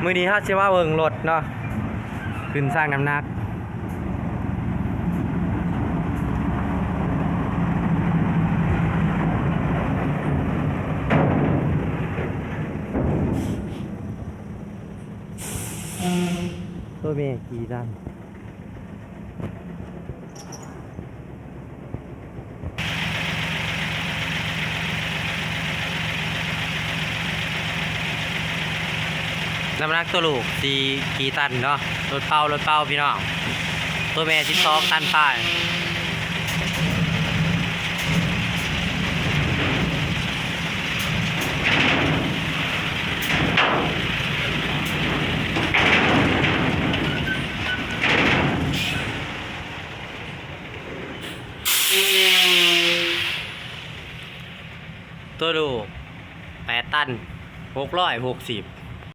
มื้อนี้เฮาสิว่าเบิ่งรถเนาะขึ้นสร้างน้ำหนักตัวเมย์กี่ตันน้ำหนักตัวลูก4กี่ตันเนาะรถเป้าพี่น้องตัวแม่12ตันป้ายตัวลูก8ตัน660